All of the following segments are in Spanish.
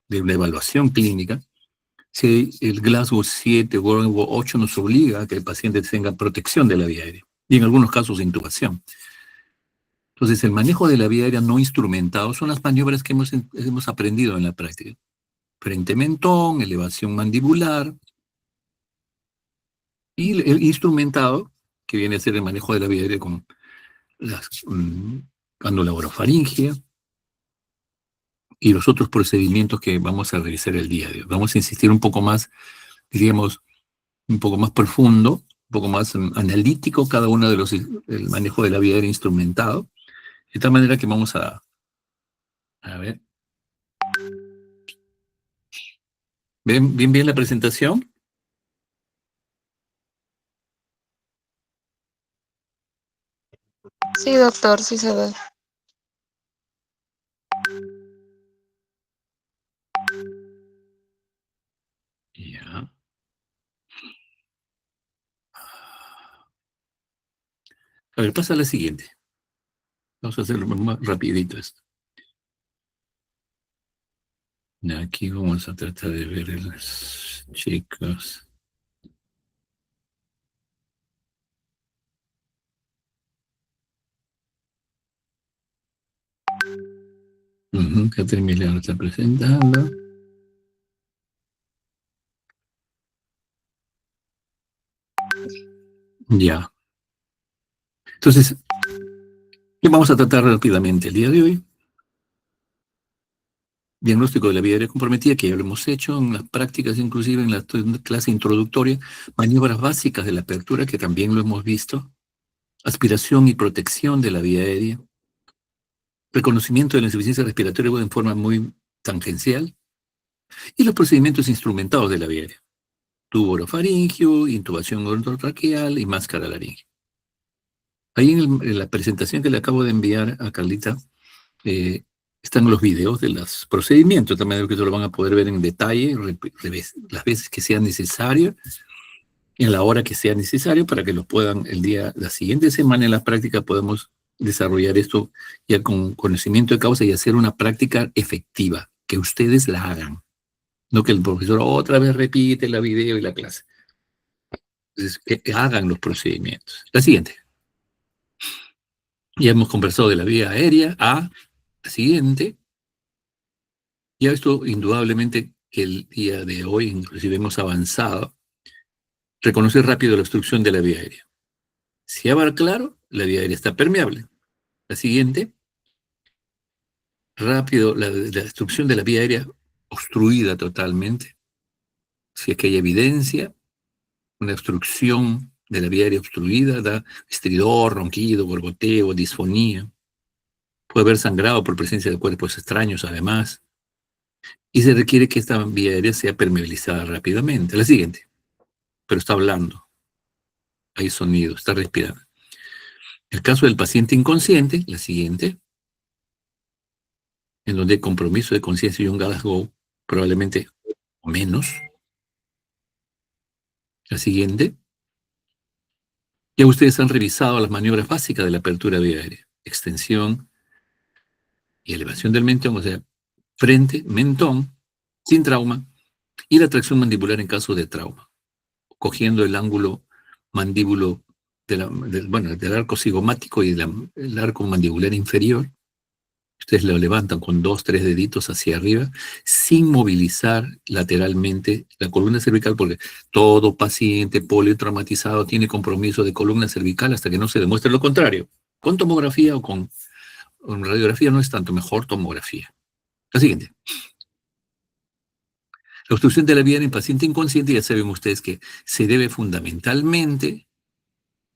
de una evaluación clínica, si el Glasgow 7 o Glasgow 8 nos obliga a que el paciente tenga protección de la vía aérea, y en algunos casos intubación. Entonces, el manejo de la vía aérea no instrumentado son las maniobras que hemos aprendido en la práctica. Frente mentón, elevación mandibular, y el instrumentado, que viene a ser el manejo de la vía aérea con la cánula orofaringia y los otros procedimientos que vamos a revisar el día de hoy. Vamos a insistir un poco más, diríamos, un poco más profundo, un poco más analítico cada uno de el manejo de la vía aérea instrumentado, de tal manera que vamos a ver. ¿Ven bien la presentación? Sí, doctor, sí se ve. Ya. A ver, pasa a la siguiente. Vamos a hacerlo más rapidito esto. Aquí vamos a tratar de ver a las chicas. Catherine Miller lo está presentando. Ya. Entonces, ¿qué vamos a tratar rápidamente el día de hoy? Diagnóstico de la vía aérea comprometida, que ya lo hemos hecho en las prácticas, inclusive en la clase introductoria. Maniobras básicas de la apertura, que también lo hemos visto. Aspiración y protección de la vía aérea. Reconocimiento de la insuficiencia respiratoria en forma muy tangencial. Y los procedimientos instrumentados de la vía aérea. Tubo orofaringio, intubación orotraqueal y máscara laringea. Ahí en la presentación que le acabo de enviar a Carlita, están los videos de los procedimientos, también que lo van a poder ver en detalle, las veces que sea necesario, en la hora que sea necesario, para que los puedan la siguiente semana en la práctica podemos desarrollar esto ya con conocimiento de causa y hacer una práctica efectiva, que ustedes la hagan, no que el profesor otra vez repite la video y la clase. Entonces, que hagan los procedimientos. La siguiente. Ya hemos conversado de la vía aérea. La siguiente. Ya esto indudablemente que el día de hoy inclusive hemos avanzado. Reconocer rápido la obstrucción de la vía aérea. Si va claro, la vía aérea está permeable. La siguiente. Rápido la obstrucción de la vía aérea obstruida totalmente. Si es que hay evidencia, una obstrucción de la vía aérea obstruida da estridor, ronquido, borboteo, disfonía. Puede haber sangrado por presencia de cuerpos extraños, además. Y se requiere que esta vía aérea sea permeabilizada rápidamente. La siguiente. Pero está hablando. Hay sonido, está respirando. El caso del paciente inconsciente, la siguiente, en donde hay compromiso de conciencia y un Glasgow probablemente o menos. La siguiente. Ya ustedes han revisado las maniobras básicas de la apertura vía aérea. Extensión y elevación del mentón, o sea, frente, mentón, sin trauma, y la tracción mandibular en caso de trauma, cogiendo el ángulo mandíbulo del arco cigomático y el arco mandibular inferior. Ustedes lo levantan con 2, 3 deditos hacia arriba, sin movilizar lateralmente la columna cervical, porque todo paciente politraumatizado tiene compromiso de columna cervical hasta que no se demuestre lo contrario. Con tomografía o con radiografía no es tanto, mejor tomografía. La siguiente. La obstrucción de la vía en paciente inconsciente, ya saben ustedes que se debe fundamentalmente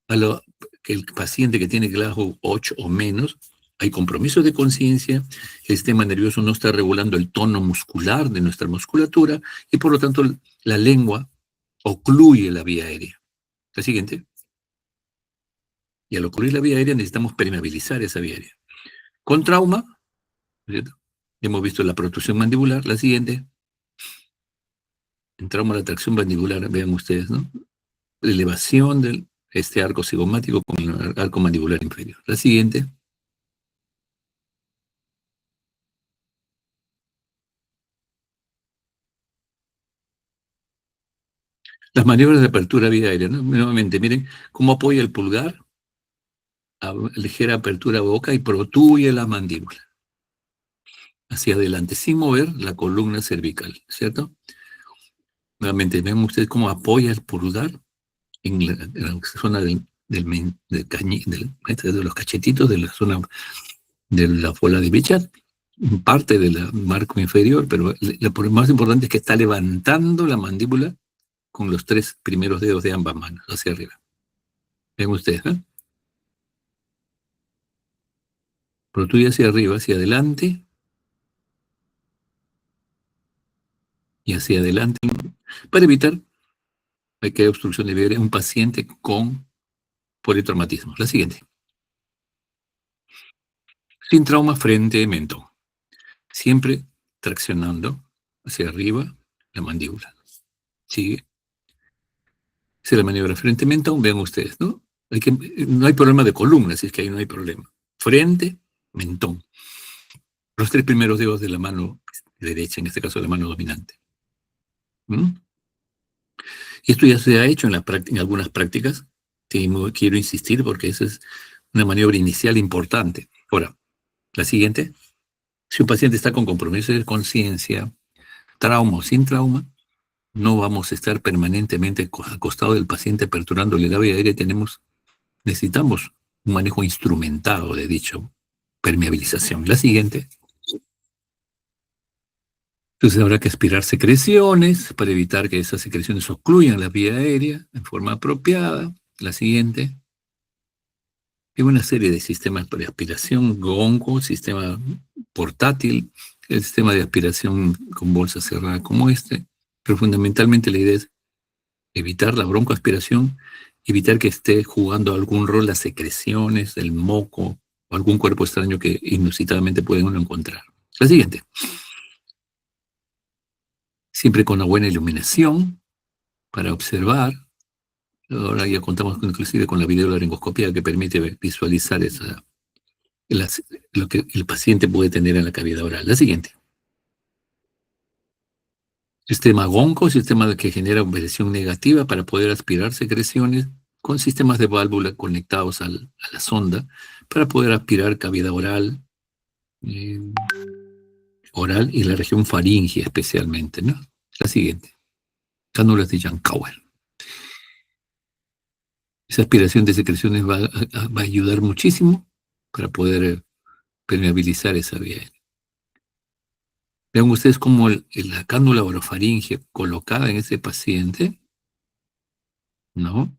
a que el paciente que tiene Glasgow 8 o menos, hay compromiso de conciencia, el sistema nervioso no está regulando el tono muscular de nuestra musculatura y por lo tanto la lengua ocluye la vía aérea. La siguiente. Y al ocluir la vía aérea necesitamos permeabilizar esa vía aérea. Con trauma, ¿cierto? Hemos visto la protrusión mandibular. La siguiente. En trauma, la tracción mandibular, vean ustedes, ¿no? La elevación de este arco cigomático con el arco mandibular inferior. La siguiente. Las maniobras de apertura vía aérea, ¿no? Nuevamente, miren cómo apoya el pulgar, ligera apertura boca y protruye la mandíbula hacia adelante, sin mover la columna cervical, ¿cierto? Nuevamente, ven ustedes cómo apoya el pulgar en la zona de los cachetitos, de la zona de la bola de Bichat, parte del marco inferior, pero lo más importante es que está levantando la mandíbula con los 3 primeros dedos de ambas manos hacia arriba. Ven ustedes, ¿eh? Protruye hacia arriba, hacia adelante y hacia adelante para evitar que haya obstrucción de vía en un paciente con politraumatismo. La siguiente. Sin trauma frente mentón. Siempre traccionando hacia arriba la mandíbula. Sigue. Si la maniobra frente mentón, vean ustedes, ¿no? No hay problema de columna, si es que ahí no hay problema. Frente, mentón. Los 3 primeros dedos de la mano derecha, en este caso la mano dominante. ¿Mm? Y esto ya se ha hecho en algunas prácticas. Quiero insistir porque esa es una maniobra inicial importante. Ahora, la siguiente. Si un paciente está con compromiso de conciencia, trauma o sin trauma, no vamos a estar permanentemente acostado del paciente aperturándole la vía aérea. Necesitamos un manejo instrumentado de dicho permeabilización. La siguiente. Entonces habrá que aspirar secreciones para evitar que esas secreciones ocluyan la vía aérea en forma apropiada. La siguiente. Hay una serie de sistemas de aspiración, gonco, sistema portátil, el sistema de aspiración con bolsa cerrada como este, pero fundamentalmente la idea es evitar la broncoaspiración, evitar que esté jugando algún rol las secreciones, el moco o algún cuerpo extraño que inusitadamente puede uno encontrar. La siguiente. Siempre con una buena iluminación para observar. Ahora ya contamos inclusive con la videolaringoscopía que permite visualizar lo que el paciente puede tener en la cavidad oral. La siguiente. Sistema gonco, sistema que genera presión negativa para poder aspirar secreciones con sistemas de válvula conectados a la sonda para poder aspirar cavidad eh, oral y la región faringea especialmente, ¿no? La siguiente. Cánulas de Jankauer. Esa aspiración de secreciones va a ayudar muchísimo para poder permeabilizar esa vía. Vean ustedes cómo la cánula orofaringea colocada en ese paciente, ¿no?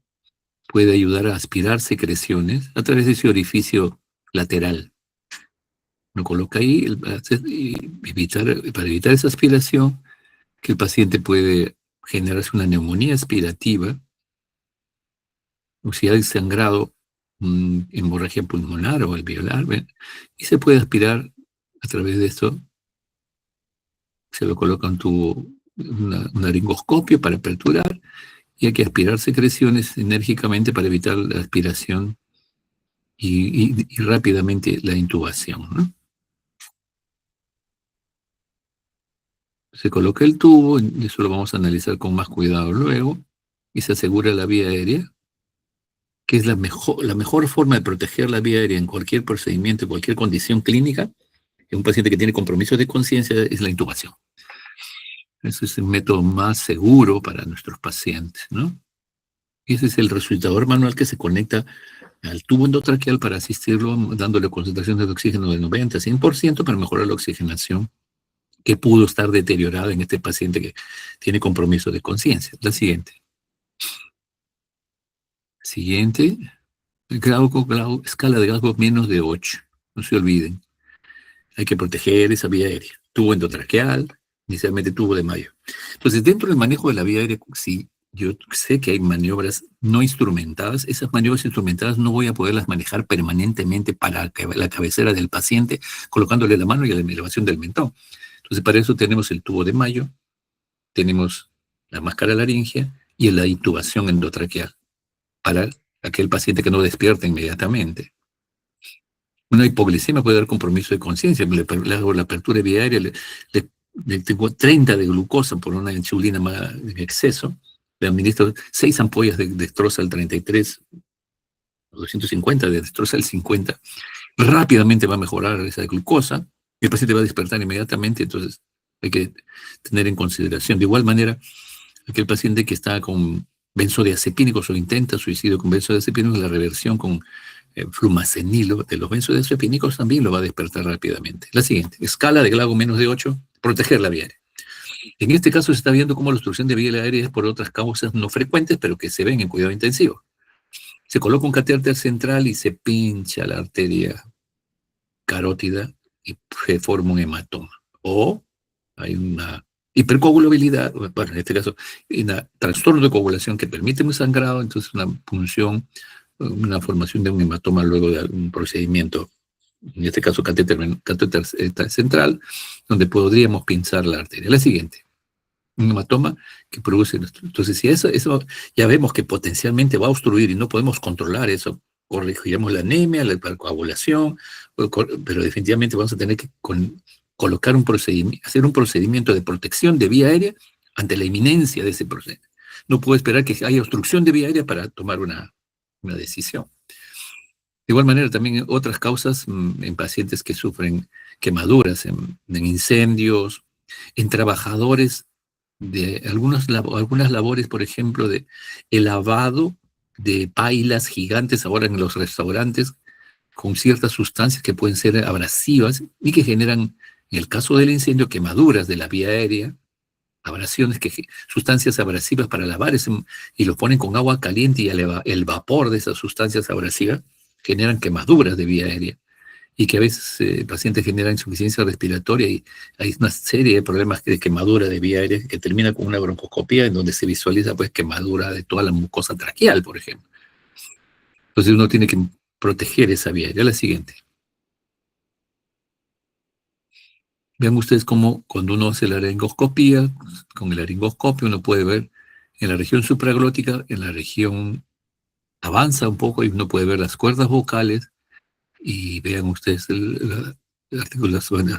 Puede ayudar a aspirar secreciones a través de ese orificio lateral. Lo coloca ahí para evitar esa aspiración, que el paciente puede generarse una neumonía aspirativa, o si hay sangrado, hemorragia pulmonar o alveolar, ¿ven? Y se puede aspirar a través de esto. Se lo coloca un tubo, un laringoscopio para aperturar, y hay que aspirar secreciones enérgicamente para evitar la aspiración y rápidamente la intubación, ¿no? Se coloca el tubo, y eso lo vamos a analizar con más cuidado luego, y se asegura la vía aérea, que es la mejor forma de proteger la vía aérea en cualquier procedimiento, en cualquier condición clínica. En un paciente que tiene compromiso de conciencia es la intubación. Ese es el método más seguro para nuestros pacientes, ¿no? Y ese es el resucitador manual que se conecta al tubo endotraqueal para asistirlo, dándole concentraciones de oxígeno del 90-100% para mejorar la oxigenación que pudo estar deteriorada en este paciente que tiene compromiso de conciencia. La siguiente. Siguiente. Escala de Glasgow menos de 8. No se olviden. Hay que proteger esa vía aérea. Tubo endotraqueal, inicialmente tubo de Mayo. Entonces, dentro del manejo de la vía aérea, sí, yo sé que hay maniobras no instrumentadas. Esas maniobras instrumentadas no voy a poderlas manejar permanentemente para la cabecera del paciente, colocándole la mano y la elevación del mentón. Entonces, para eso tenemos el tubo de Mayo, tenemos la máscara laringea y la intubación endotraqueal para aquel paciente que no despierta inmediatamente. Una hipoglicemia puede dar compromiso de conciencia. Le hago la apertura viaria, le tengo 30 de glucosa por una insulina en exceso, le administro 6 ampollas de destroza el 33, 250 de destroza el 50, rápidamente va a mejorar esa glucosa, y el paciente va a despertar inmediatamente, entonces hay que tener en consideración. De igual manera, aquel paciente que está con benzodiazepínicos o intenta suicidio con benzodiazepínicos, la reversión con flumacenilo de los benzodiazepínicos también lo va a despertar rápidamente. La siguiente, escala de Glago menos de 8, proteger la vía aérea. En este caso se está viendo cómo la obstrucción de vía aérea es por otras causas no frecuentes, pero que se ven en cuidado intensivo. Se coloca un catéter central y se pincha la arteria carótida y se forma un hematoma. O hay una hipercoagulabilidad, bueno, en este caso, un trastorno de coagulación que permite un sangrado, entonces una punción, una formación de un hematoma luego de algún procedimiento, en este caso catéter central, donde podríamos pinzar la arteria. La siguiente, un hematoma que produce. Entonces, si eso ya vemos que potencialmente va a obstruir y no podemos controlar eso, corregiremos la anemia, la hipercoagulación, pero definitivamente vamos a tener que colocar un procedimiento, hacer un procedimiento de protección de vía aérea ante la inminencia de ese proceso. No puedo esperar que haya obstrucción de vía aérea para tomar una decisión. De igual manera, también otras causas en pacientes que sufren quemaduras, en incendios, en trabajadores de algunas labores, por ejemplo, de el lavado de pailas gigantes ahora en los restaurantes con ciertas sustancias que pueden ser abrasivas y que generan, en el caso del incendio, quemaduras de la vía aérea, abrasiones, sustancias abrasivas para lavar y lo ponen con agua caliente y el vapor de esas sustancias abrasivas generan quemaduras de vía aérea y que a veces el paciente genera insuficiencia respiratoria y hay una serie de problemas de quemadura de vía aérea que termina con una broncoscopía en donde se visualiza pues quemadura de toda la mucosa traqueal, por ejemplo. Entonces uno tiene que proteger esa vía aérea. La siguiente. Vean ustedes cómo cuando uno hace la laringoscopía, con el laringoscopio uno puede ver en la región supraglótica, en la región avanza un poco y uno puede ver las cuerdas vocales y vean ustedes las articulaciones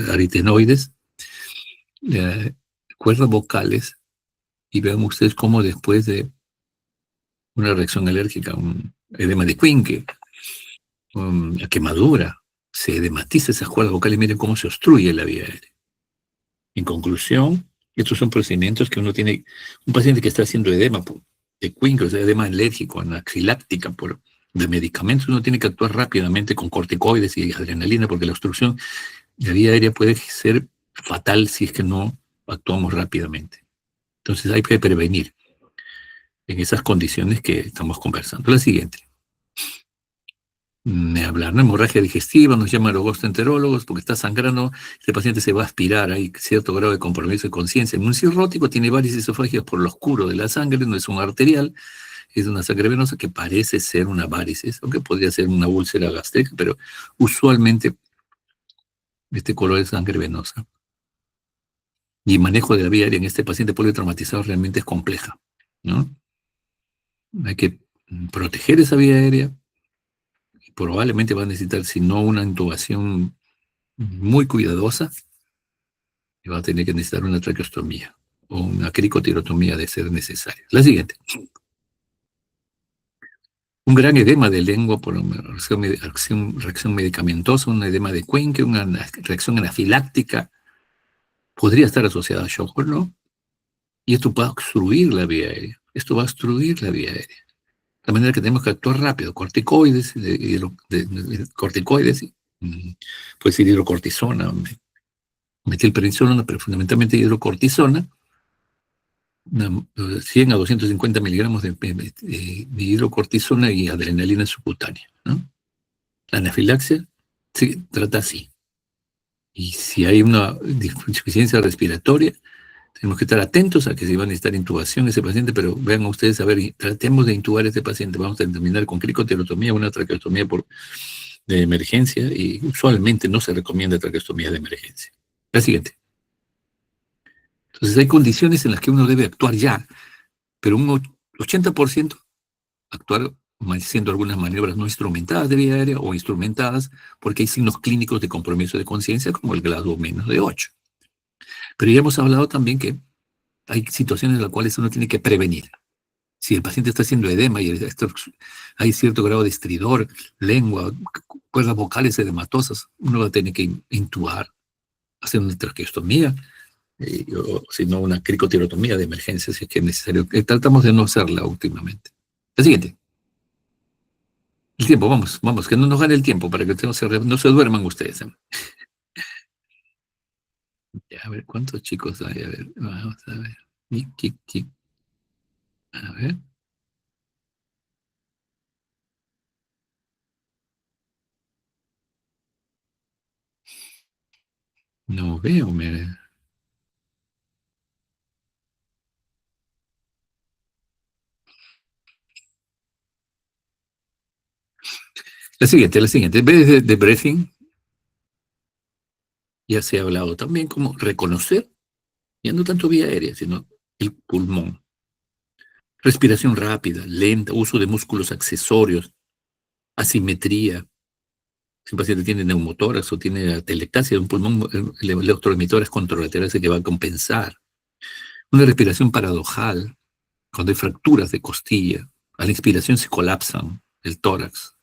aritenoides, cuerdas vocales, y vean ustedes cómo después de una reacción alérgica, un edema de Quincke, una quemadura, se edematiza esas cuerdas vocales y miren cómo se obstruye la vía aérea. En conclusión, estos son procedimientos que uno tiene, un paciente que está haciendo edema de Quincke, o sea, edema alérgico, anafiláctica de medicamentos, uno tiene que actuar rápidamente con corticoides y adrenalina porque la obstrucción de la vía aérea puede ser fatal si es que no actuamos rápidamente. Entonces hay que prevenir en esas condiciones que estamos conversando. La siguiente. Hablar, ¿no? Hemorragia digestiva, nos llaman los gastroenterólogos porque está sangrando, este paciente se va a aspirar, hay cierto grado de compromiso de conciencia. Un cirrótico tiene varias esofagias por lo oscuro de la sangre, no es un arterial, es una sangre venosa que parece ser una varices, aunque podría ser una úlcera gástrica, pero usualmente este color es sangre venosa. Y el manejo de la vía aérea en este paciente politraumatizado realmente es compleja, ¿no? Hay que proteger esa vía aérea y probablemente va a necesitar, si no una intubación muy cuidadosa, va a tener que necesitar una traqueostomía o una cricotirotomía de ser necesaria. La siguiente. Un gran edema de lengua por una reacción medicamentosa, un edema de Quincke, una reacción anafiláctica, podría estar asociada a shock o no. Y esto va a obstruir la vía aérea. Esto va a obstruir la vía aérea. De manera que tenemos que actuar rápido. Corticoides, corticoides, puede ser hidrocortisona, metilprednisolona, pero fundamentalmente hidrocortisona, 100 a 250 miligramos de hidrocortisona y adrenalina subcutánea, ¿no? La anafilaxia se trata así. Y si hay una insuficiencia respiratoria, tenemos que estar atentos a que se va a necesitar intubación ese paciente, pero vean ustedes, a ver, tratemos de intubar a ese paciente. Vamos a terminar con cricotirotomía, una traqueostomía de emergencia, y usualmente no se recomienda traqueostomía de emergencia. La siguiente. Entonces hay condiciones en las que uno debe actuar ya, pero un 80% actuar haciendo algunas maniobras no instrumentadas de vía aérea o instrumentadas porque hay signos clínicos de compromiso de conciencia como el grado menos de 8. Pero ya hemos hablado también que hay situaciones en las cuales uno tiene que prevenir. Si el paciente está haciendo edema y hay cierto grado de estridor, lengua, cuerdas vocales edematosas, uno va a tener que intubar, hacer una traqueostomía, o si no, una cricotirotomía de emergencia, si es que es necesario. Tratamos de no hacerla últimamente. La siguiente. El tiempo, vamos, que no nos gane el tiempo para que no se duerman ustedes. Ya, a ver, ¿cuántos chicos hay? A ver, vamos a ver. Tic, tic. A ver. No veo, mire. La siguiente. En vez de breathing, ya se ha hablado también como reconocer, ya no tanto vía aérea, sino el pulmón. Respiración rápida, lenta, uso de músculos accesorios, asimetría. Si un paciente tiene neumotórax o tiene atelectasia de un pulmón, el electroemitor contralateral es el que va a compensar. Una respiración paradojal, cuando hay fracturas de costilla, a la inspiración se colapsan el tórax.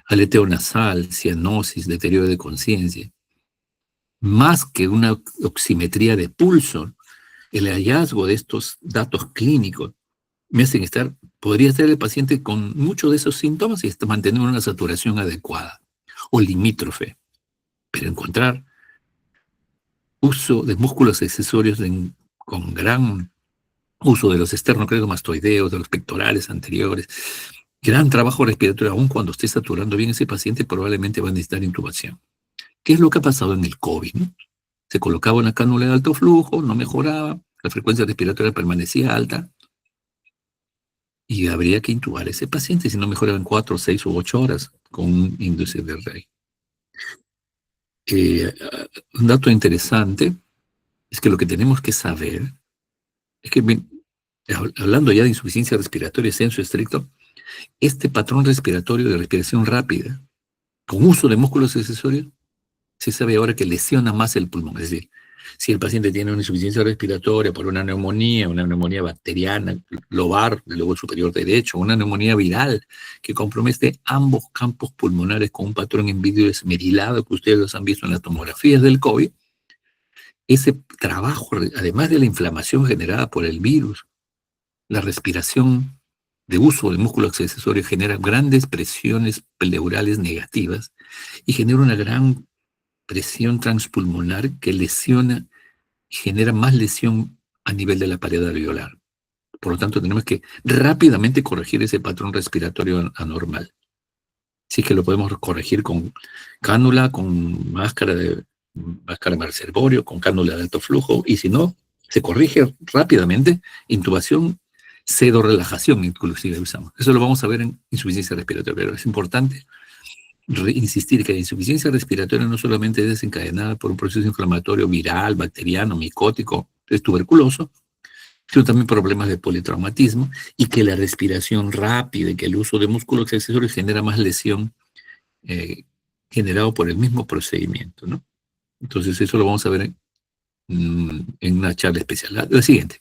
Aleteo nasal, cianosis, deterioro de conciencia. Más que una oximetría de pulso, el hallazgo de estos datos clínicos me hacen podría estar el paciente con muchos de esos síntomas y mantener una saturación adecuada o limítrofe, pero encontrar uso de músculos accesorios con gran uso de los esternocleidomastoideos, de los pectorales anteriores, gran trabajo respiratorio, aun cuando esté saturando bien ese paciente, probablemente va a necesitar intubación. ¿Qué es lo que ha pasado en el COVID? ¿No? Se colocaba una cánula de alto flujo, no mejoraba, la frecuencia respiratoria permanecía alta, y habría que intubar a ese paciente si no mejoraba en 4, 6 u 8 horas con un índice de Rey. Un dato interesante es que lo que tenemos que saber es que, hablando ya de insuficiencia respiratoria senso estricto, este patrón respiratorio de respiración rápida, con uso de músculos accesorios, se sabe ahora que lesiona más el pulmón. Es decir, si el paciente tiene una insuficiencia respiratoria por una neumonía bacteriana, lobar, del lobo superior derecho, una neumonía viral que compromete ambos campos pulmonares con un patrón en vídeo esmerilado que ustedes los han visto en las tomografías del COVID, ese trabajo, además de la inflamación generada por el virus, la respiración de uso de músculos accesorios genera grandes presiones pleurales negativas y genera una gran presión transpulmonar que lesiona y genera más lesión a nivel de la pared alveolar. Por lo tanto, tenemos que rápidamente corregir ese patrón respiratorio anormal. Sí que lo podemos corregir con cánula, con máscara de Mercerborio, con cánula de alto flujo, y si no, se corrige rápidamente, intubación, sedorelajación inclusive usamos. Eso lo vamos a ver en insuficiencia respiratoria, pero es importante insistir que la insuficiencia respiratoria no solamente es desencadenada por un proceso inflamatorio viral, bacteriano, micótico, es tuberculoso, sino también problemas de politraumatismo y que la respiración rápida y que el uso de músculos accesorios genera más lesión generado por el mismo procedimiento, ¿no? Entonces eso lo vamos a ver en una charla especial. La siguiente.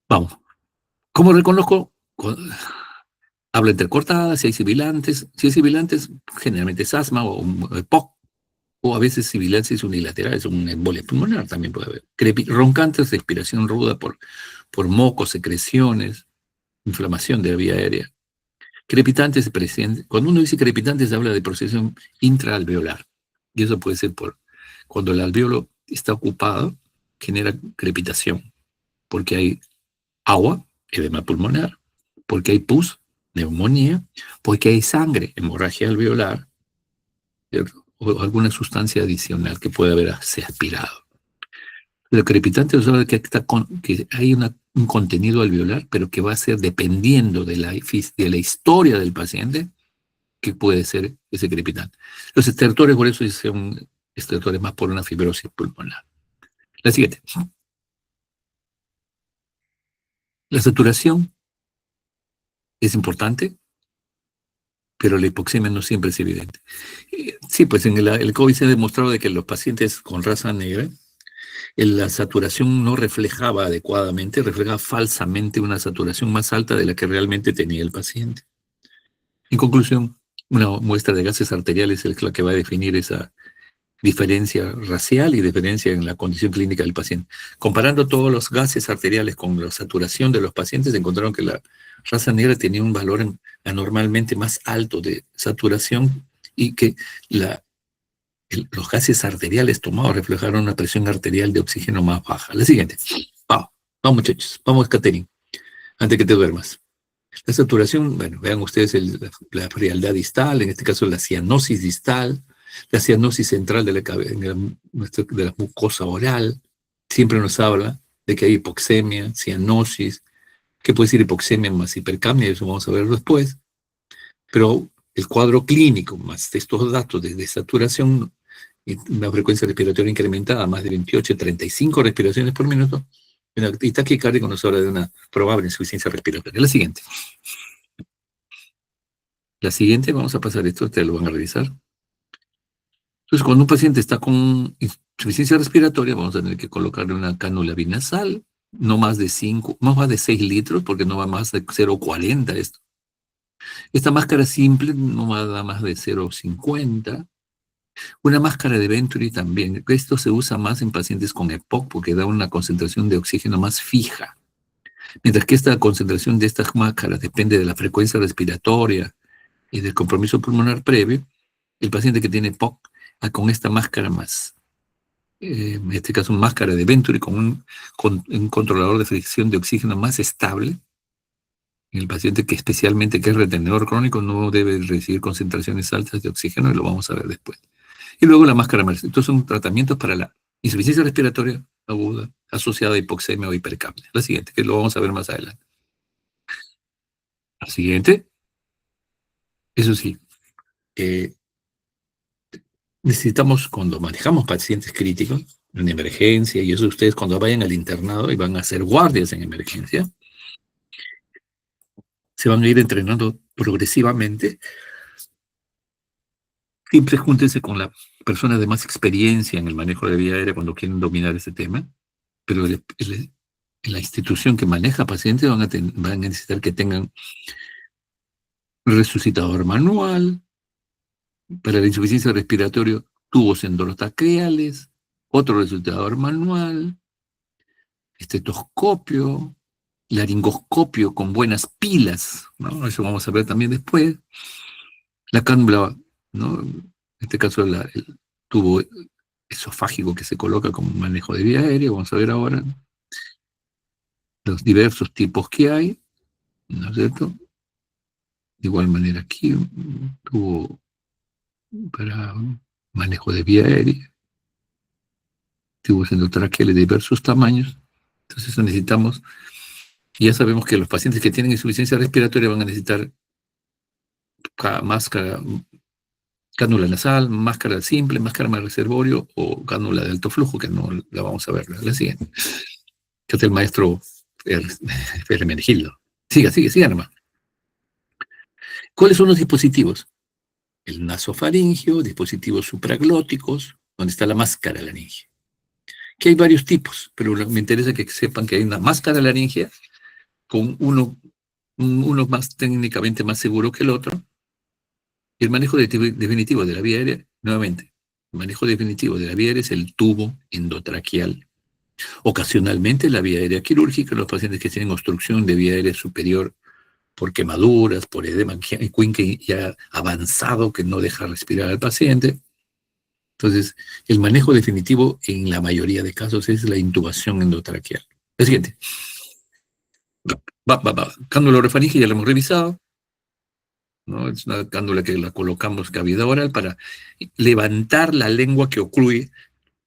Vamos. ¿Cómo reconozco? Habla entrecortada, si hay sibilantes. Si hay sibilantes, generalmente es asma o un POC. O a veces sibilancias unilaterales, un embolia pulmonar también puede haber. Roncantes, respiración ruda por mocos, secreciones, inflamación de la vía aérea. Crepitantes, cuando uno dice crepitantes, habla de proceso intraalveolar. Y eso puede ser cuando el alveolo está ocupado, genera crepitación, porque hay agua, edema pulmonar, porque hay pus, neumonía, porque hay sangre, hemorragia alveolar, o alguna sustancia adicional que puede haberse aspirado. Lo crepitante es que hay un contenido alveolar, pero que va a ser dependiendo de la historia del paciente, que puede ser ese crepitante. Los estertores, por eso son estertores más por una fibrosis pulmonar. La siguiente. La saturación es importante, pero la hipoxemia no siempre es evidente. Sí, pues en el COVID se ha demostrado de que los pacientes con raza negra la saturación no reflejaba adecuadamente, reflejaba falsamente una saturación más alta de la que realmente tenía el paciente. En conclusión, una muestra de gases arteriales es la que va a definir esa diferencia racial y diferencia en la condición clínica del paciente. Comparando todos los gases arteriales con la saturación de los pacientes, encontraron que la raza negra tenía un valor anormalmente más alto de saturación y que los gases arteriales tomados reflejaron una presión arterial de oxígeno más baja. La siguiente. Vamos, vamos muchachos, vamos Catherine, antes que te duermas. La saturación, bueno, vean ustedes la frialdad distal, en este caso la cianosis distal, la cianosis central de la mucosa oral. Siempre nos habla de que hay hipoxemia, cianosis, que puede ser hipoxemia más hipercapnia, eso vamos a ver después. Pero el cuadro clínico, más estos datos de saturación, y una frecuencia respiratoria incrementada, más de 28, 35 respiraciones por minuto, y taquicardia nos habla de una probable insuficiencia respiratoria. La siguiente. La siguiente, vamos a pasar esto, ustedes lo van a revisar. Entonces, cuando un paciente está con insuficiencia respiratoria, vamos a tener que colocarle una cánula binasal, no más de 5, no más de 6 litros, porque no va más de 0,40 esto. Esta máscara simple no va a dar más de 0,50. Una máscara de Venturi también. Esto se usa más en pacientes con EPOC porque da una concentración de oxígeno más fija. Mientras que esta concentración de estas máscaras depende de la frecuencia respiratoria y del compromiso pulmonar previo, el paciente que tiene EPOC con esta máscara más, en este caso una máscara de Venturi con un controlador de fricción de oxígeno más estable, el paciente que especialmente que es retenedor crónico no debe recibir concentraciones altas de oxígeno y lo vamos a ver después. Y luego la máscara Mercer. Estos son tratamientos para la insuficiencia respiratoria aguda asociada a hipoxemia o hipercapnia. La siguiente, que lo vamos a ver más adelante. La siguiente, eso sí, necesitamos cuando manejamos pacientes críticos en emergencia, y eso ustedes cuando vayan al internado y van a hacer guardias en emergencia, se van a ir entrenando progresivamente. Siempre júntense con la persona de más experiencia en el manejo de vía aérea cuando quieren dominar ese tema, pero en la institución que maneja pacientes van a necesitar que tengan resucitador manual, para la insuficiencia respiratoria, tubos endorotraqueales, otro resucitador manual, estetoscopio, laringoscopio con buenas pilas, ¿no? Eso vamos a ver también después. La cánula, ¿no? En este caso el tubo esofágico que se coloca como manejo de vía aérea, vamos a ver ahora los diversos tipos que hay, ¿no es cierto? De igual manera aquí, un tubo para manejo de vía aérea, tubos endotraqueales de diversos tamaños. Entonces necesitamos, y ya sabemos que los pacientes que tienen insuficiencia respiratoria van a necesitar máscara, cánula nasal, máscara simple, máscara más reservorio o cánula de alto flujo, que no la vamos a ver la siguiente. Que es el maestro Hermenegildo. Siga nomás. ¿Cuáles son los dispositivos? El nasofaringio, dispositivos supraglóticos, donde está la máscara laringea. Que hay varios tipos, pero me interesa que sepan que hay una máscara laringea con uno más técnicamente más seguro que el otro. Y el manejo definitivo de la vía aérea, nuevamente, el manejo definitivo de la vía aérea es el tubo endotraqueal. Ocasionalmente la vía aérea quirúrgica, los pacientes que tienen obstrucción de vía aérea superior por quemaduras, por edema quinque ya avanzado que no deja respirar al paciente. Entonces, el manejo definitivo en la mayoría de casos es la intubación endotraqueal. El siguiente. Cánula orofaringe ya lo hemos revisado, ¿no? Es una cánula que la colocamos cavidad oral para levantar la lengua que ocluye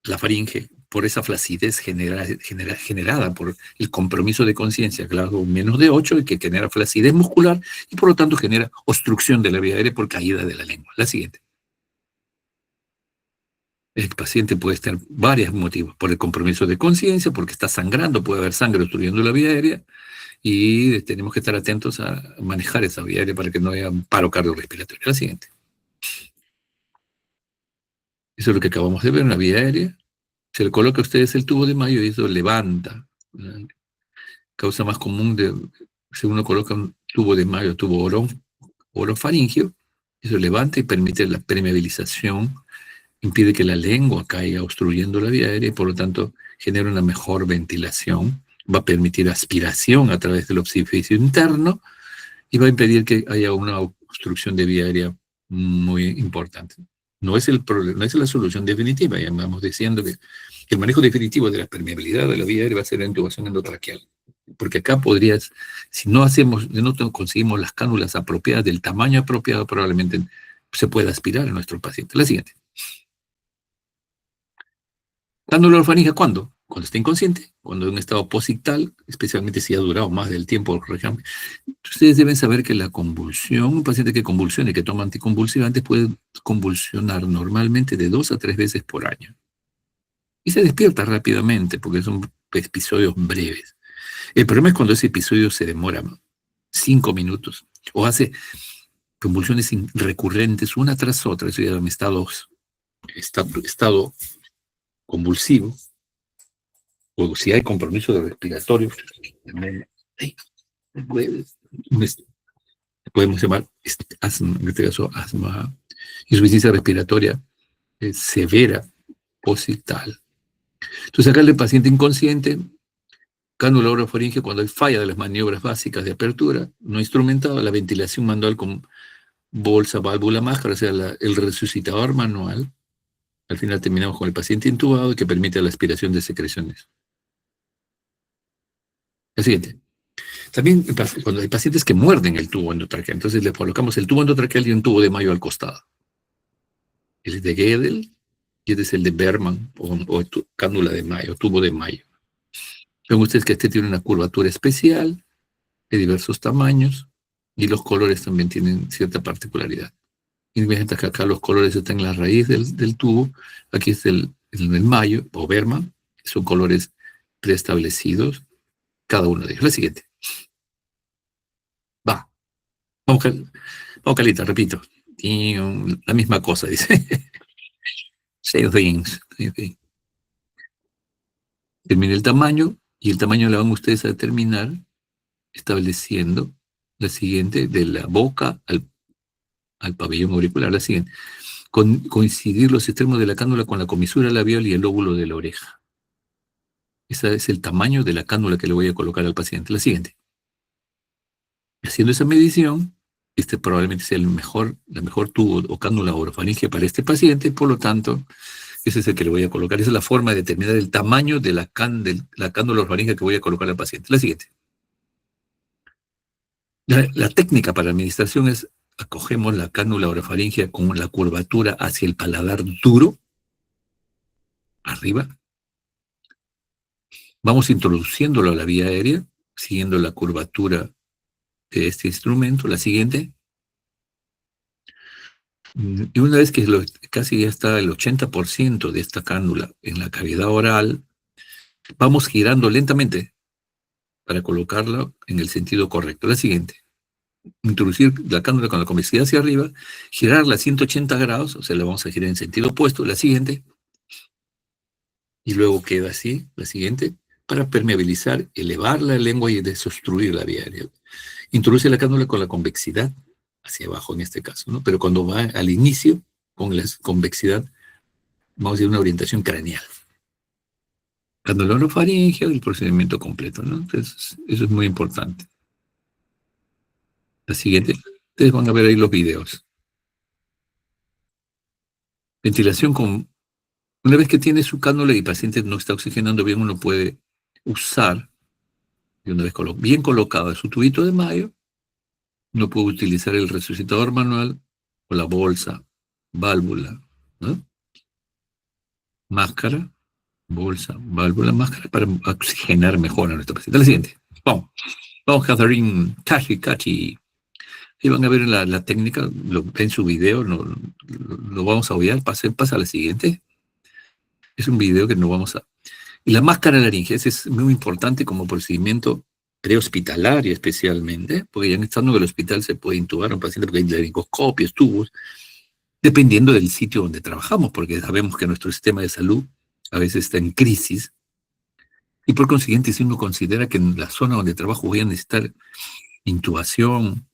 la faringe por esa flacidez generada por el compromiso de conciencia, grado menos de 8, y que genera flacidez muscular y por lo tanto genera obstrucción de la vía aérea por caída de la lengua. La siguiente. El paciente puede tener varios motivos, por el compromiso de conciencia, porque está sangrando, puede haber sangre obstruyendo la vía aérea, y tenemos que estar atentos a manejar esa vía aérea para que no haya un paro cardiorrespiratorio. La siguiente. Eso es lo que acabamos de ver, una vía aérea. Se le coloca a ustedes el tubo de mayo y eso levanta. La causa más común de, si uno coloca un tubo de mayo, tubo orofaringio, eso levanta y permite la permeabilización, impide que la lengua caiga obstruyendo la vía aérea y por lo tanto genera una mejor ventilación, va a permitir aspiración a través del orificio interno y va a impedir que haya una obstrucción de vía aérea muy importante. No es la solución definitiva, ya vamos diciendo que el manejo definitivo de la permeabilidad de la vía aérea va a ser la intubación endotraqueal. Porque acá podrías, si no conseguimos las cánulas apropiadas del tamaño apropiado, probablemente se pueda aspirar a nuestro paciente. La siguiente. Cánula orofaringea, ¿cuándo? Cuando está inconsciente, cuando en un estado posictal, especialmente si ha durado más del tiempo, por ejemplo. Ustedes deben saber que la convulsión, un paciente que convulsione, que toma anticonvulsivantes, puede convulsionar normalmente de 2 a 3 veces por año. Y se despierta rápidamente porque son episodios breves. El problema es cuando ese episodio se demora 5 minutos o hace convulsiones recurrentes una tras otra, eso ya es estado convulsivo, o si hay compromiso de respiratorio, podemos llamar asma, en este caso asma, insuficiencia respiratoria severa posictal. Entonces acá el paciente inconsciente, cánula orofaringea, cuando hay falla de las maniobras básicas de apertura, no instrumentado, la ventilación manual con bolsa, válvula, máscara, o sea, el resucitador manual. Al final terminamos con el paciente intubado que permite la aspiración de secreciones. El siguiente. También cuando hay pacientes que muerden el tubo endotraqueal, entonces le colocamos el tubo endotraqueal y un tubo de mayo al costado. El es de Gödel y este es el de Berman o cánula de mayo, tubo de mayo. Ven ustedes que este tiene una curvatura especial de diversos tamaños y los colores también tienen cierta particularidad. Y mientras que acá los colores están en la raíz del tubo, aquí es el mayo o Berman, son colores preestablecidos, cada uno de ellos. La siguiente. Vamos, Calita, repito. Y la misma cosa, dice. Same things. Termina el tamaño, y el tamaño lo van ustedes a determinar estableciendo la siguiente, de la boca al pabellón auricular, la siguiente. Coincidir los extremos de la cánula con la comisura labial y el lóbulo de la oreja. Ese es el tamaño de la cánula que le voy a colocar al paciente. La siguiente. Haciendo esa medición, este probablemente sea la mejor tubo o cánula orofaringea para este paciente, por lo tanto, ese es el que le voy a colocar. Esa es la forma de determinar el tamaño de la cánula orofaringea que voy a colocar al paciente. La siguiente. La técnica para la administración es: acogemos la cánula orofaringea con la curvatura hacia el paladar duro, arriba. Vamos introduciéndolo a la vía aérea, siguiendo la curvatura de este instrumento. La siguiente. Y una vez que casi ya está el 80% de esta cánula en la cavidad oral, vamos girando lentamente para colocarla en el sentido correcto. La siguiente. Introducir la cánula con la convexidad hacia arriba, girarla a 180 grados, o sea, la vamos a girar en sentido opuesto. La siguiente. Y luego queda así, la siguiente, para permeabilizar, elevar la lengua y desobstruir la vía aérea. Introduce la cánula con la convexidad hacia abajo en este caso, ¿no? Pero cuando va al inicio, con la convexidad, vamos a decir una orientación craneal. Cánula orofaringea, el procedimiento completo, ¿no? Entonces, eso es muy importante. La siguiente, ustedes van a ver ahí los videos. Ventilación con... Una vez que tiene su cánula y el paciente no está oxigenando bien, uno puede usar, y una vez bien colocado su tubito de mayo, uno puede utilizar el resucitador manual o la bolsa, válvula, ¿no? Máscara, bolsa, válvula, máscara, para oxigenar mejor a nuestro paciente. La siguiente. Vamos, Catherine, Kachi. Y van a ver la técnica, en su video, lo vamos a obviar. Pasa a la siguiente. Es un video que no vamos a... Y la máscara laringea, ese es muy importante como procedimiento prehospitalario especialmente, porque ya estando en el hospital se puede intubar a un paciente porque hay laringoscopios, tubos, dependiendo del sitio donde trabajamos, porque sabemos que nuestro sistema de salud a veces está en crisis, y por consiguiente, si uno considera que en la zona donde trabajo voy a necesitar intubación,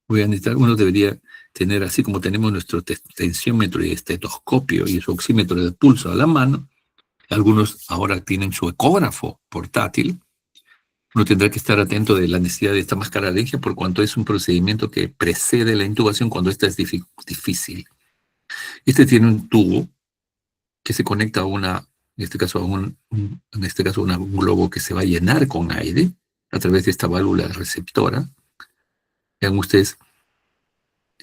voy a necesitar, uno debería tener, así como tenemos nuestro tensiómetro y estetoscopio y su oxímetro de pulso a la mano, algunos ahora tienen su ecógrafo portátil. Uno tendrá que estar atento de la necesidad de esta máscara laringe por cuanto es un procedimiento que precede la intubación cuando esta es difícil. Este tiene un tubo que se conecta a en este caso a un globo que se va a llenar con aire a través de esta válvula receptora. Vean ustedes,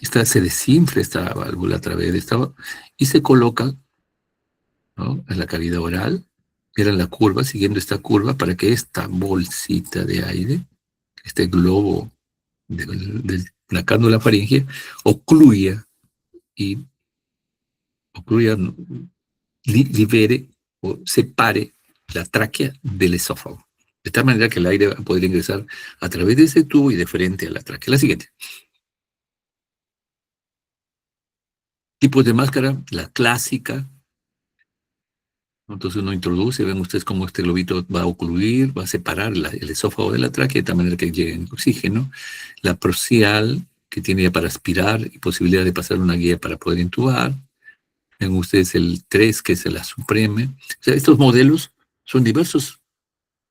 se desinfla esta válvula a través de esta y se coloca, ¿no?, en la cavidad oral, era la curva, siguiendo esta curva para que esta bolsita de aire, este globo de la cándula faríngea, ocluya y ocluya, libere o separe la tráquea del esófago. De tal manera que el aire va a poder ingresar a través de ese tubo y de frente a la tráquea. La siguiente. Tipos de máscara, la clásica. Entonces uno introduce, ven ustedes cómo este globito va a ocluir, va a separar el esófago de la tráquea de tal manera que llegue el oxígeno. La proxial, que tiene ya para aspirar y posibilidad de pasar una guía para poder intubar. Ven ustedes el 3, que es la supreme. O sea, estos modelos son diversos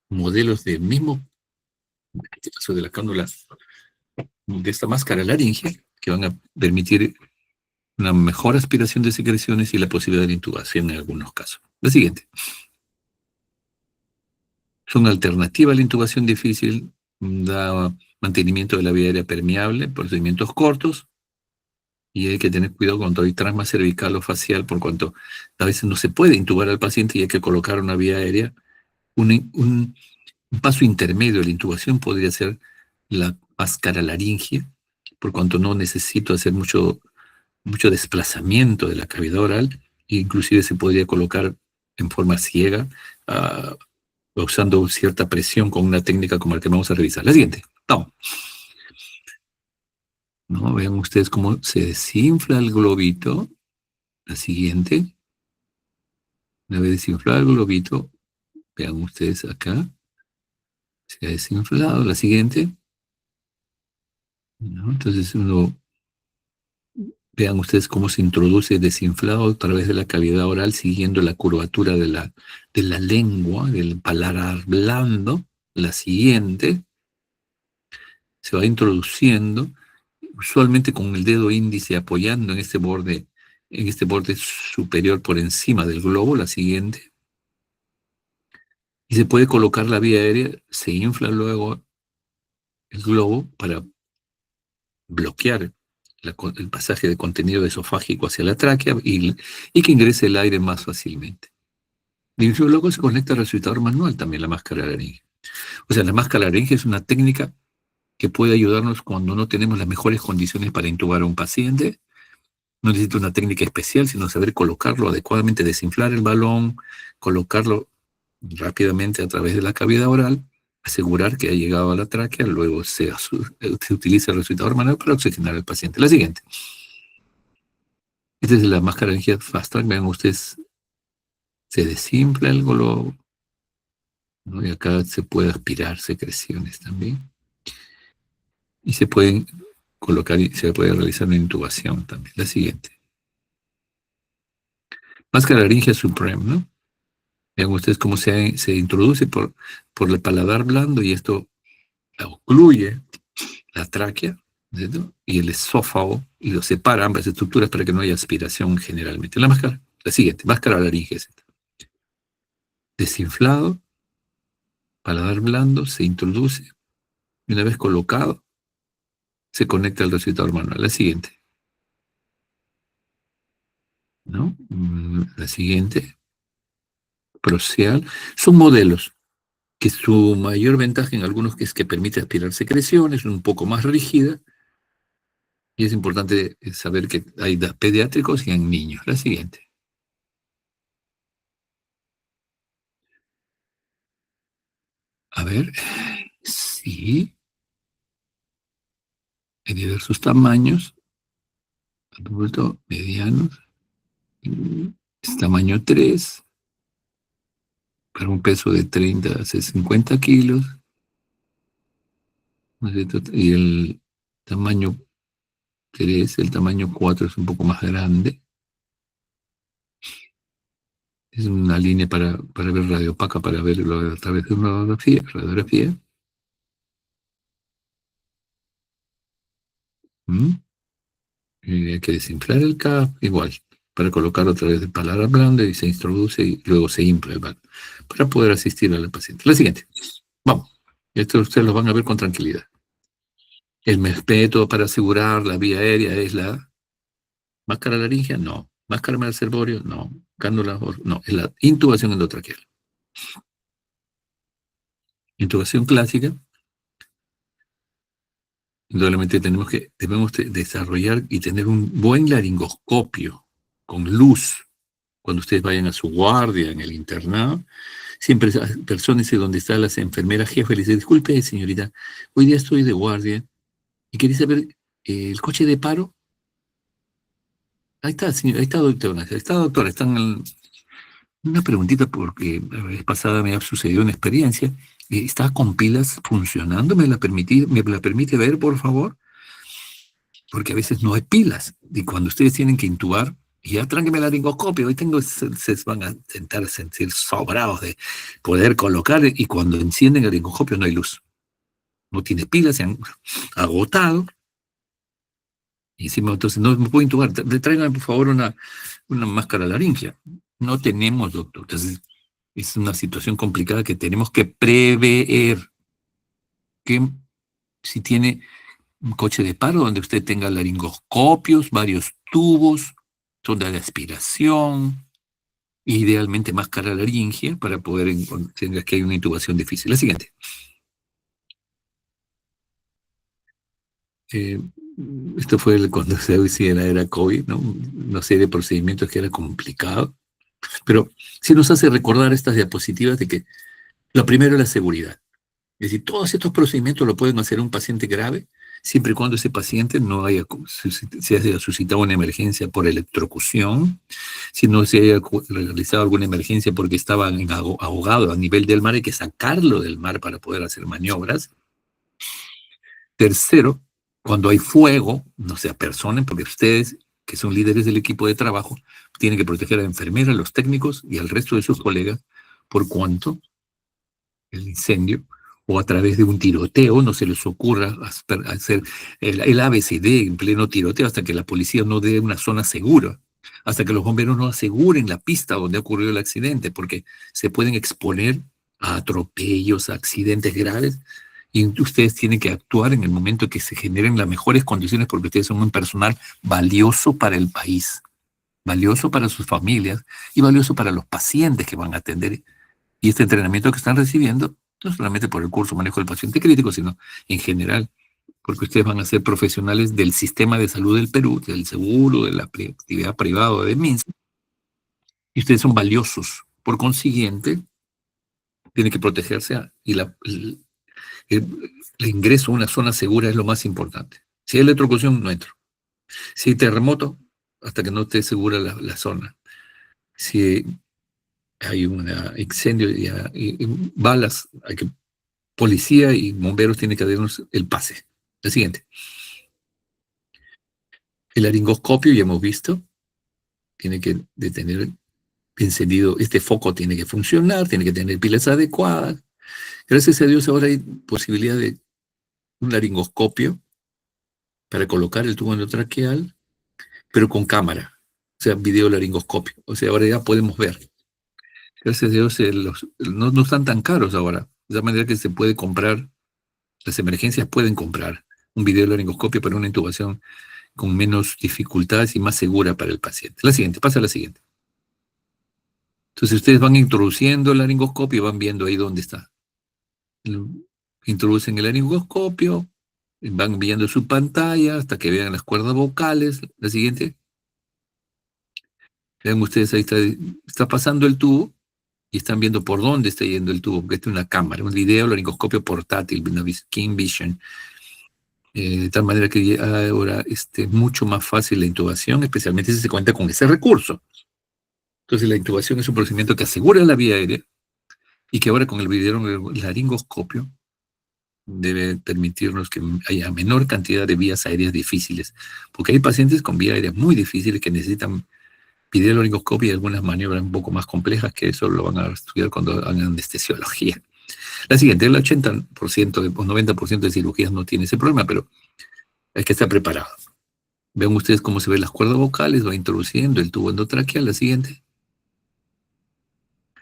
modelos del mismo, en este caso de la cándula, de esta máscara laringea, que van a permitir una mejor aspiración de secreciones y la posibilidad de intubación en algunos casos. La siguiente. Son alternativa a la intubación difícil, da mantenimiento de la vía aérea permeable, procedimientos cortos, y hay que tener cuidado cuando hay trauma cervical o facial, por cuanto a veces no se puede intubar al paciente y hay que colocar una vía aérea. Un paso intermedio de la intubación podría ser la máscara laringe, por cuanto no necesito hacer mucho desplazamiento de la cavidad oral, e inclusive se podría colocar en forma ciega, usando cierta presión con una técnica como la que vamos a revisar. La siguiente. Vamos. ¿No? Vean ustedes cómo se desinfla el globito. La siguiente. Una vez desinflado el globito, vean ustedes acá. Se ha desinflado. La siguiente. ¿No? Entonces vean ustedes cómo se introduce desinflado a través de la cavidad oral siguiendo la curvatura de la lengua, del paladar blando. La siguiente. Se va introduciendo, usualmente con el dedo índice apoyando en este borde superior por encima del globo, la siguiente. Y se puede colocar la vía aérea, se infla luego el globo para bloquear el pasaje de contenido esofágico hacia la tráquea y que ingrese el aire más fácilmente. Y luego se conecta al resucitador manual también, la máscara laringe. O sea, la máscara laringe es una técnica que puede ayudarnos cuando no tenemos las mejores condiciones para intubar a un paciente. No necesita una técnica especial, sino saber colocarlo adecuadamente, desinflar el balón, colocarlo rápidamente a través de la cavidad oral, asegurar que ha llegado a la tráquea, luego se utiliza el resucitador manual para oxigenar al paciente. La siguiente. Esta es la máscara de energía Fast Track. Vean ustedes, se desinfla el globo, ¿no? Y acá se puede aspirar secreciones también. Y se pueden colocar y se puede realizar una intubación también. La siguiente. Máscara laringe Supreme, ¿no? Vean ustedes cómo se introduce por el paladar blando y esto ocluye la tráquea, ¿cierto?, y el esófago y lo separa ambas estructuras para que no haya aspiración generalmente. La siguiente, máscara laringe. Desinflado, paladar blando, se introduce y una vez colocado se conecta al resucitador manual. La siguiente, ¿no? La siguiente, proxial. Son modelos que su mayor ventaja en algunos es que permite aspirar secreciones, un poco más rígida, y es importante saber que hay pediátricos y en niños. La siguiente. A ver, sí, hay diversos tamaños, adulto, medianos, es tamaño 3, para un peso de 30 a 50 kilos, ¿no es cierto? Y el tamaño 3, el tamaño 4 es un poco más grande. Es una línea para ver radiopaca, para verlo a través de una radiografía. ¿Mm? Hay que desinflar el CAP, igual, para colocarlo a través de palabra blanda y se introduce y luego se infla el VAC para poder asistir a la paciente. La siguiente, vamos. Esto ustedes lo van a ver con tranquilidad. El método para asegurar la vía aérea es la máscara laringea, no. Máscara megacervorio, no. Cánula, no. Es la intubación endotraqueal. Intubación clásica, indudablemente debemos desarrollar y tener un buen laringoscopio con luz cuando ustedes vayan a su guardia en el internado. Siempre personas donde están las enfermeras jefas y les dicen, disculpe señorita, hoy día estoy de guardia y quería saber el coche de paro. Ahí está, señor, ahí está doctora, una preguntita porque la vez pasada me ha sucedido una experiencia. ¿Está con pilas funcionando? ¿Me la permite ver, por favor? Porque a veces no hay pilas. Y cuando ustedes tienen que intubar, ya tránqueme la laringoscopio. Hoy se van a sentar a sentir sobrados de poder colocar. Y cuando encienden el laringoscopio no hay luz. No tiene pilas, se han agotado. Y encima, entonces, no me puedo intubar. Tráiganme, por favor, una máscara laringea. No tenemos, doctor. Entonces, es una situación complicada que tenemos que prever. Que si tiene un coche de paro donde usted tenga laringoscopios, varios tubos, sonda de aspiración, idealmente máscara laringea para poder entender que hay una intubación difícil. La siguiente. Eh, Esto fue cuando se decía era COVID, ¿no? Una serie de procedimientos que era complicado, pero sí nos hace recordar estas diapositivas de que lo primero es la seguridad. Es decir, todos estos procedimientos lo pueden hacer un paciente grave, siempre y cuando ese paciente no se haya suscitado una emergencia por electrocución, si no se haya realizado alguna emergencia porque estaba ahogado a nivel del mar, hay que sacarlo del mar para poder hacer maniobras. Tercero, cuando hay fuego, no se apersonen, porque ustedes, que son líderes del equipo de trabajo, tienen que proteger a la enfermera, a los técnicos y al resto de sus colegas, por cuanto el incendio, o a través de un tiroteo, no se les ocurra hacer el ABCD en pleno tiroteo hasta que la policía no dé una zona segura, hasta que los bomberos no aseguren la pista donde ha ocurrido el accidente, porque se pueden exponer a atropellos, a accidentes graves, y ustedes tienen que actuar en el momento que se generen las mejores condiciones porque ustedes son un personal valioso para el país, valioso para sus familias y valioso para los pacientes que van a atender. Y este entrenamiento que están recibiendo, no solamente por el curso manejo del paciente crítico, sino en general, porque ustedes van a ser profesionales del sistema de salud del Perú, del seguro, de la actividad privada de MINSA, y ustedes son valiosos. Por consiguiente, tienen que protegerse y el ingreso a una zona segura es lo más importante. Si hay electrocución, no entro. Si hay terremoto, hasta que no esté segura la zona. Si hay un incendio y balas, policía y bomberos tienen que darnos el pase. El siguiente. El laringoscopio, ya hemos visto, tiene que tener encendido, este foco tiene que funcionar, tiene que tener pilas adecuadas. Gracias a Dios ahora hay posibilidad de un laringoscopio para colocar el tubo endotraqueal, pero con cámara, o sea, video laringoscopio. O sea, ahora ya podemos ver. Gracias a Dios no están tan caros ahora, de manera que se puede comprar, las emergencias pueden comprar un video laringoscopio para una intubación con menos dificultades y más segura para el paciente. La siguiente, pasa a la siguiente. Entonces ustedes van introduciendo el laringoscopio y van viendo ahí dónde está. Introducen el laringoscopio, van viendo su pantalla hasta que vean las cuerdas vocales. La siguiente. Vean ustedes, ahí está pasando el tubo y están viendo por dónde está yendo el tubo, porque esta es una cámara, un video laringoscopio portátil, una King Vision. De tal manera que ahora es mucho más fácil la intubación, especialmente si se cuenta con ese recurso. Entonces la intubación es un procedimiento que asegura la vía aérea, y que ahora con el videolaringoscopio debe permitirnos que haya menor cantidad de vías aéreas difíciles, porque hay pacientes con vías aéreas muy difíciles que necesitan videolaringoscopio y algunas maniobras un poco más complejas que eso lo van a estudiar cuando hagan anestesiología. La siguiente, el 80% o 90% de cirugías no tiene ese problema, pero hay que estar preparado. Vean ustedes cómo se ven las cuerdas vocales, va introduciendo el tubo endotraqueal, la siguiente.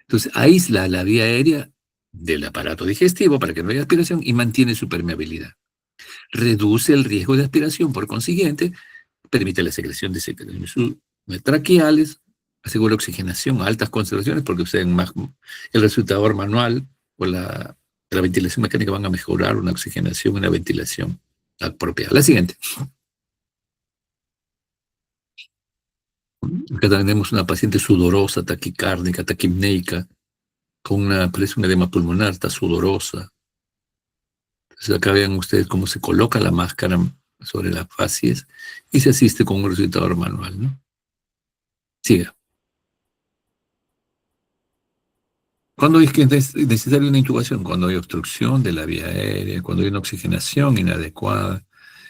Entonces aísla la vía aérea del aparato digestivo para que no haya aspiración y mantiene su permeabilidad. Reduce el riesgo de aspiración, por consiguiente, permite la secreción de secreciones traqueales, asegura oxigenación a altas concentraciones porque ustedes más el resultador manual o la ventilación mecánica van a mejorar una oxigenación, una ventilación apropiada. La siguiente. Acá tenemos una paciente sudorosa, taquicárdica, taquipneica, con parece un edema pulmonar, está sudorosa. Entonces acá vean ustedes cómo se coloca la máscara sobre las facies y se asiste con un resultador manual, ¿no? Siga. ¿Cuándo es que es necesaria una intubación? Cuando hay obstrucción de la vía aérea, cuando hay una oxigenación inadecuada,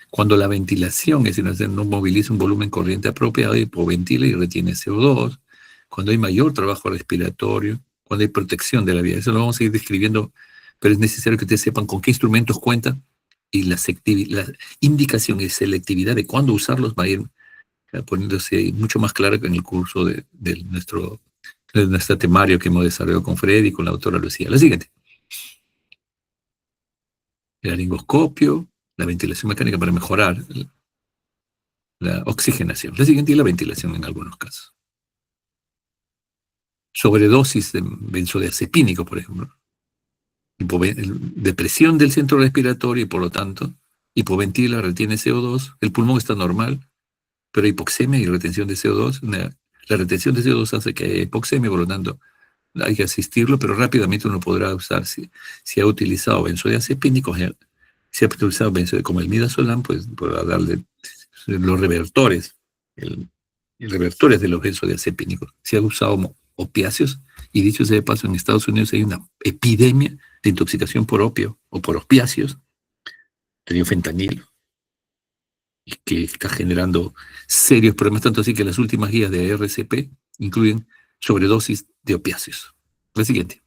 cuando la ventilación, es decir, no moviliza un volumen corriente apropiado, hipoventila y retiene CO2, cuando hay mayor trabajo respiratorio, cuando hay protección de la vía. Eso lo vamos a ir describiendo, pero es necesario que ustedes sepan con qué instrumentos cuentan y la indicación y selectividad de cuándo usarlos va a ir poniéndose mucho más clara que en el curso de nuestro temario que hemos desarrollado con Fred y con la doctora Lucía. La siguiente. El laringoscopio, la ventilación mecánica para mejorar la oxigenación. La siguiente y la ventilación en algunos casos. Sobredosis de benzodiazepínico, por ejemplo. Depresión del centro respiratorio y por lo tanto hipoventila, retiene CO2, el pulmón está normal, pero hipoxemia y retención de CO2. La retención de CO2 hace que haya hipoxemia, por lo tanto hay que asistirlo, pero rápidamente uno podrá usar, si ha utilizado benzodiazepínicos, si ha utilizado como el midazolam, pues podrá darle los revertores, el revertores de los benzodiazepínicos. Si ha usado opiáceos, y dicho sea de paso, en Estados Unidos hay una epidemia de intoxicación por opio o por opiáceos, el fentanilo, y que está generando serios problemas, tanto así que las últimas guías de RCP incluyen sobredosis de opiáceos. La siguiente.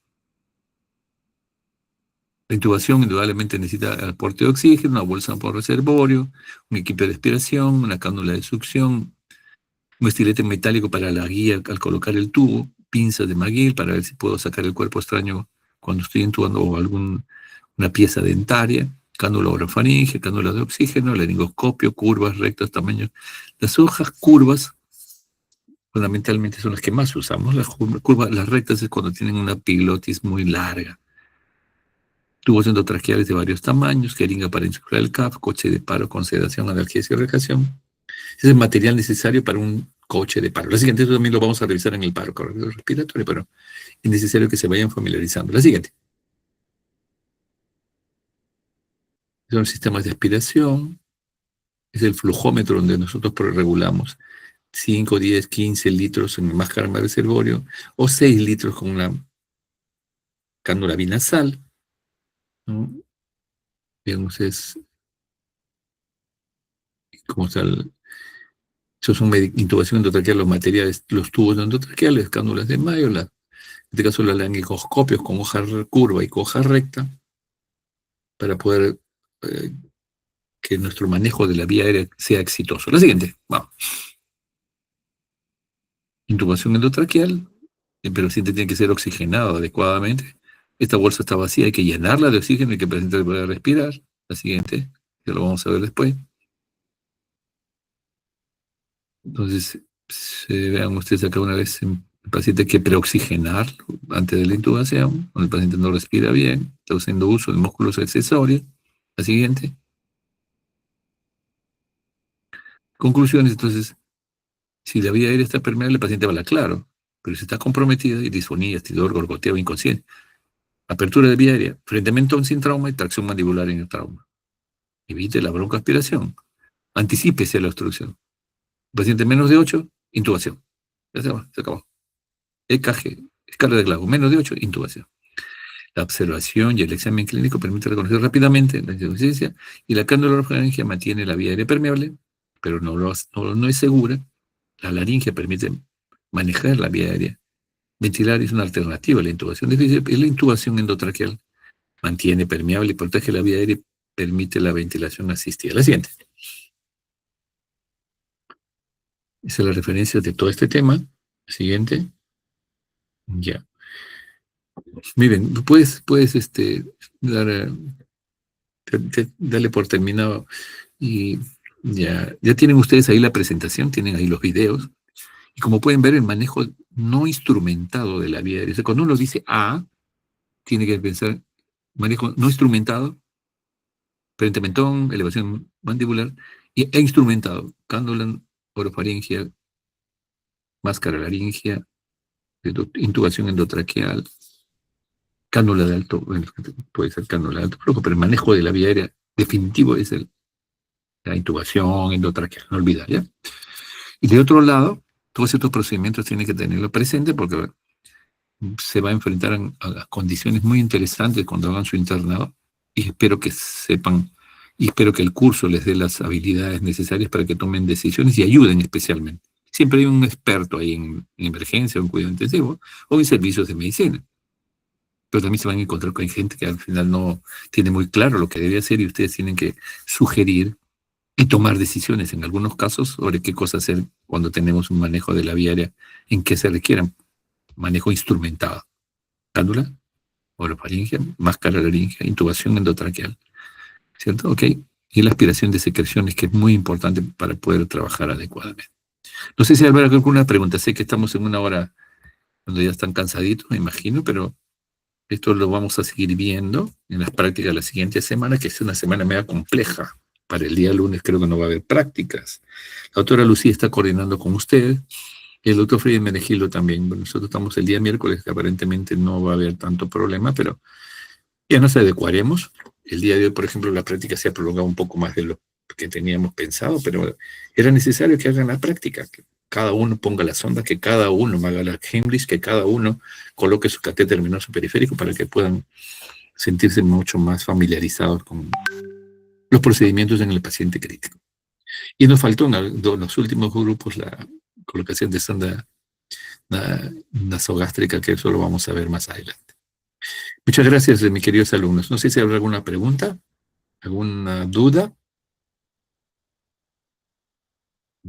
La intubación indudablemente necesita aporte de oxígeno, una bolsa por reservorio, un equipo de aspiración, una cánula de succión, un estilete metálico para la guía al colocar el tubo, pinzas de McGill para ver si puedo sacar el cuerpo extraño cuando estoy intubando o una pieza dentaria, cánula orofaringe, cánula de oxígeno, laringoscopio, curvas, rectas, tamaños. Las hojas curvas fundamentalmente son las que más usamos. Las rectas es cuando tienen una epiglotis muy larga. Tubos endotraqueales de varios tamaños, jeringa para insufflar el CAF, coche de paro con sedación, analgesia y rejación. Es el material necesario para un coche de paro. La siguiente también lo vamos a revisar en el paro respiratorio, pero es necesario que se vayan familiarizando. La siguiente. Son sistemas de aspiración. Es el flujómetro donde nosotros regulamos 5, 10, 15 litros en máscara de reservorio o 6 litros con una cánula binasal, ¿no? Digamos, es como está eso son intubación endotraqueal, los materiales, los tubos endotraqueales, cánulas de Mayo, en este caso los laringoscopios con hoja curva y con hoja recta, para poder que nuestro manejo de la vía aérea sea exitoso. La siguiente, vamos. Intubación endotraqueal, el paciente tiene que ser oxigenado adecuadamente. Esta bolsa está vacía, hay que llenarla de oxígeno y que el paciente pueda respirar. La siguiente, que lo vamos a ver después. Entonces, vean ustedes acá una vez el paciente hay que preoxigenar antes de la intubación, cuando el paciente no respira bien, está haciendo uso de músculos accesorios. La siguiente. Conclusiones, entonces, si la vía aérea está permeable, el paciente habla claro, pero si está comprometida, y disfonía, estridor, gorgoteo, inconsciente. Apertura de vía aérea, frente a mentón sin trauma y tracción mandibular en el trauma. Evite la broncoaspiración. Anticípese a la obstrucción. Paciente menos de 8, intubación. Ya se acabó. EKG, escala de Glasgow, menos de 8, intubación. La observación y el examen clínico permiten reconocer rápidamente la insuficiencia y la canulorofaringia mantiene la vía aérea permeable, pero no es segura. La laringe permite manejar la vía aérea. Ventilar es una alternativa a la intubación difícil y la intubación endotraqueal mantiene permeable y protege la vía aérea y permite la ventilación asistida. La siguiente. Esa es la referencia de todo este tema. Siguiente. Ya. Muy bien. Puedes dar, darle por terminado. Y ya tienen ustedes ahí la presentación, tienen ahí los videos. Y como pueden ver, el manejo no instrumentado de la vía aérea. O sea, cuando uno dice A, tiene que pensar manejo no instrumentado, frente mentón, elevación mandibular, e instrumentado, cánula orofaringia, máscara laringia, intubación endotraqueal, cánula de alto, bueno, puede ser cánula de alto flujo, pero el manejo de la vía aérea definitivo es la intubación endotraqueal, no olvidar, ¿ya? Y de otro lado, todos estos procedimientos tienen que tenerlo presente porque se va a enfrentar a condiciones muy interesantes cuando hagan su internado y espero que sepan y espero que el curso les dé las habilidades necesarias para que tomen decisiones y ayuden especialmente. Siempre hay un experto ahí en emergencia o en cuidado intensivo o en servicios de medicina. Pero también se van a encontrar con gente que al final no tiene muy claro lo que debe hacer y ustedes tienen que sugerir y tomar decisiones en algunos casos sobre qué cosa hacer cuando tenemos un manejo de la vía aérea en que se requieran manejo instrumentado. Cánula, orofaringia, máscara laringia, intubación endotraqueal, ¿cierto? Ok. Y la aspiración de secreciones, que es muy importante para poder trabajar adecuadamente. No sé si habrá alguna pregunta. Sé que estamos en una hora cuando ya están cansaditos, me imagino, pero esto lo vamos a seguir viendo en las prácticas de la siguiente semana, que es una semana media compleja. Para el día lunes creo que no va a haber prácticas. La doctora Lucía está coordinando con usted. El doctor Freddy Menegildo también. Bueno, nosotros estamos el día miércoles, que aparentemente no va a haber tanto problema, pero ya nos adecuaremos. El día de hoy, por ejemplo, la práctica se ha prolongado un poco más de lo que teníamos pensado, pero era necesario que hagan la práctica, que cada uno ponga la sonda, que cada uno haga la Heimlich, que cada uno coloque su catéter venoso periférico para que puedan sentirse mucho más familiarizados con los procedimientos en el paciente crítico. Y nos faltó en los últimos grupos la colocación de sonda nasogástrica, que eso lo vamos a ver más adelante. Muchas gracias, mis queridos alumnos. No sé si habrá alguna pregunta, alguna duda.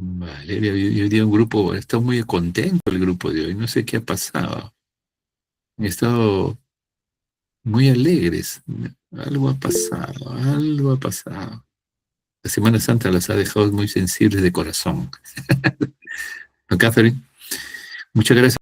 Vale, hoy día un grupo, está muy contento el grupo de hoy, no sé qué ha pasado. Han estado muy alegres, algo ha pasado, algo ha pasado. La Semana Santa las ha dejado muy sensibles de corazón. ¿No, Catherine? Muchas gracias.